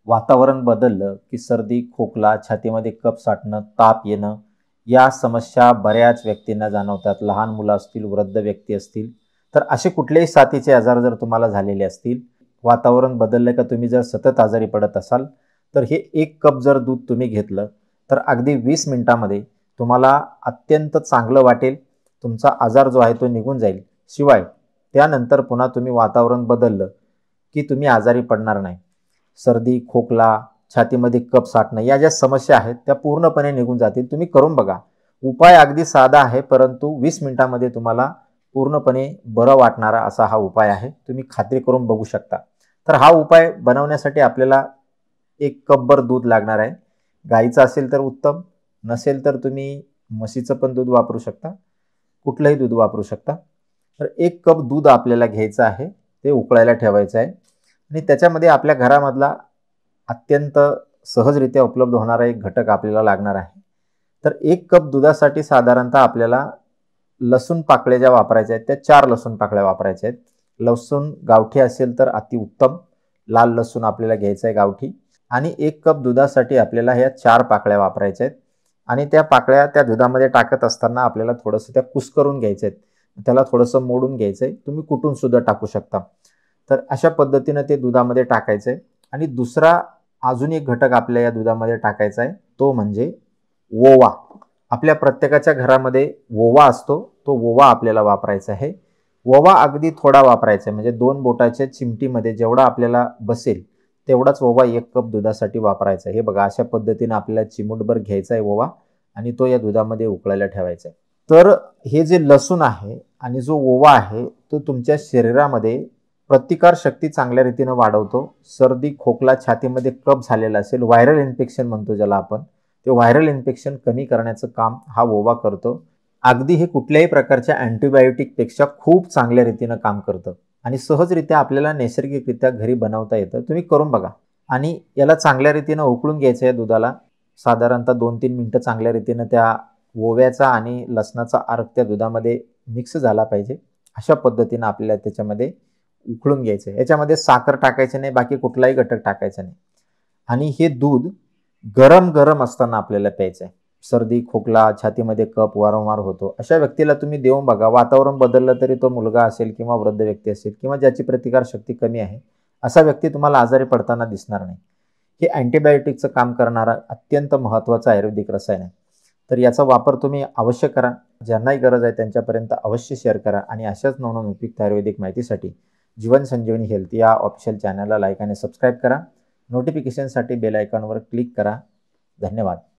वातावरण बदललं की सर्दी, खोकला, छातीमध्ये कफ साठणं, ताप येणं या समस्या बऱ्याच व्यक्तींना जाणवतात. लहान मुलं असतील, वृद्ध व्यक्ती असतील, तर असे कुठलेही साथीचे आजार जर तुम्हाला झालेले असतील, वातावरण बदललं का तुम्ही जर सतत आजारी पडत असाल, तर हे 1 कप जर दूध तुम्ही घेतलं, तर अगदी 20 मिनिटामध्ये तुम्हाला अत्यंत चांगलं वाटेल. तुमचा आजार जो आहे तो निघून जाईल. शिवाय त्यानंतर पुन्हा तुम्ही वातावरण बदललं की तुम्ही आजारी पडणार नाही. सर्दी, खोकला, छातीमध्ये कफ साठणं या ज्या समस्या आहेत त्या पूर्णपणे निघून जातील. तुम्ही करून बघा. उपाय अगदी साधा आहे, परंतु 20 मिनिटामध्ये तुम्हाला पूर्णपणे बरं वाटणारा असा हा उपाय आहे. तुम्ही खात्री करून बघू शकता. तर हा उपाय बनवण्यासाठी आपल्याला 1 कपभर दूध लागणार आहे. गाईचं असेल तर उत्तम, नसेल तर तुम्ही म्हशीचं पण दूध वापरू शकता. कुठलंही दूध वापरू शकता. तर 1 कप दूध आपल्याला घ्यायचं आहे. ते उकळायला ठेवायचं आहे आणि त्याच्यामध्ये आपल्या घरामधला अत्यंत सहजरित्या उपलब्ध होणारा एक घटक आपल्याला लागणार आहे. तर 1 कप दुधासाठी साधारणतः आपल्याला लसूण पाकळ्या ज्या वापरायच्या आहेत, त्या 4 लसूण पाकळ्या वापरायच्या आहेत. लसूण गावठी असेल तर अतिउत्तम. लाल लसूण आपल्याला घ्यायचा आहे गावठी आणि 1 कप दुधासाठी आपल्याला ह्या 4 पाकळ्या वापरायच्या आहेत आणि त्या पाकळ्या त्या दुधामध्ये टाकत असताना आपल्याला थोडंसं त्या कुस्करून घ्यायच्या आहेत. त्याला थोडंसं मोडून घ्यायचं आहे. तुम्ही कुटून सुद्धा टाकू शकता. तर अशा पद्धतीनं ते दुधामध्ये टाकायचं आहे आणि दुसरा अजून एक घटक आपल्या या दुधामध्ये टाकायचा आहे, तो म्हणजे ओवा. आपल्या प्रत्येकाच्या घरामध्ये ओवा असतो. तो ओवा आपल्याला वापरायचा आहे. ओवा अगदी थोडा वापरायचा आहे, म्हणजे 2 बोटाच्या चिमटीमध्ये जेवढा आपल्याला बसेल तेवढाच ओवा 1 कप दुधासाठी वापरायचा आहे. हे बघा, अशा पद्धतीनं आपल्याला चिमूटभर घ्यायचा आहे ओवा आणि तो या दुधामध्ये उकळायला ठेवायचा आहे. तर हे जे लसूण आहे आणि जो ओवा आहे तो तुमच्या शरीरामध्ये प्रतिकार शक्ती चांगल्या रीतीनं वाढवतो. सर्दी, खोकला, छातीमध्ये कफ झालेला असेल, व्हायरल इन्फेक्शन म्हणतो ज्याला आपण, ते व्हायरल इन्फेक्शन कमी करण्याचं काम हा ओवा करतो. अगदी हे कुठल्याही प्रकारच्या अँटिबायोटिकपेक्षा खूप चांगल्या रीतीनं काम करतं आणि सहजरित्या आपल्याला नैसर्गिकरित्या घरी बनवता येतं. तुम्ही करून बघा आणि याला चांगल्या रीतीनं उकळून घ्यायचं आहे दुधाला. साधारणतः 2-3 मिनिटं चांगल्या रीतीनं त्या ओव्याचा आणि लसणाचा अर्क त्या दुधामध्ये मिक्स झाला पाहिजे. अशा पद्धतीनं आपल्याला त्याच्यामध्ये उकळून घ्यायचं आहे. याच्यामध्ये साखर टाकायची नाही, बाकी कुठलाही घटक टाकायचा नाही आणि हे दूध गरम असताना आपल्याला प्यायचं आहे. सर्दी, खोकला, छातीमध्ये कफ वारंवार होतो, अशा व्यक्तीला तुम्ही देऊन बघा. वातावरण बदललं तरी तो मुलगा असेल किंवा वृद्ध व्यक्ती असेल किंवा ज्याची प्रतिकारशक्ती कमी आहे, असा व्यक्ती तुम्हाला आजारी पडताना दिसणार नाही. हे अँटिबायोटिकचं काम करणारा अत्यंत महत्त्वाचा आयुर्वेदिक रसायन आहे. तर याचा वापर तुम्ही अवश्य करा. ज्यांनाही गरज आहे त्यांच्यापर्यंत अवश्य शेअर करा आणि अशाच नवनवीन उपयुक्त आयुर्वेदिक माहितीसाठी जीवन संजीवनी हेल्थ या ऑफिशियल चॅनलला लाईक आणि सबस्क्राईब करा. नोटिफिकेशनसाठी बेल आयकॉनवर क्लिक करा. धन्यवाद.